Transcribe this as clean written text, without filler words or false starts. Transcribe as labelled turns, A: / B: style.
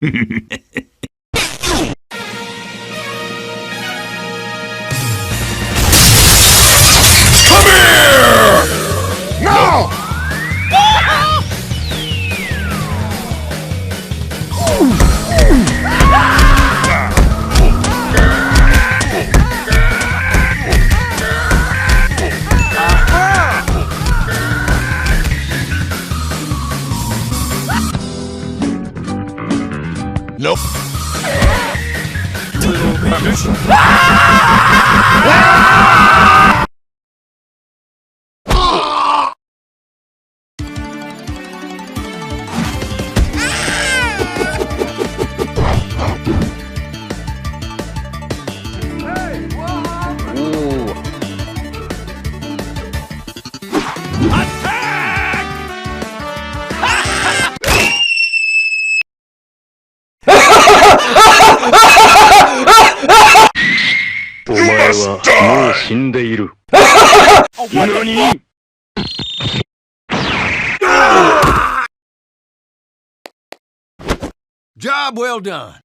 A: Come here! No! Nope. Attack!
B: お前はもう死んでいる。何？
A: Job well done.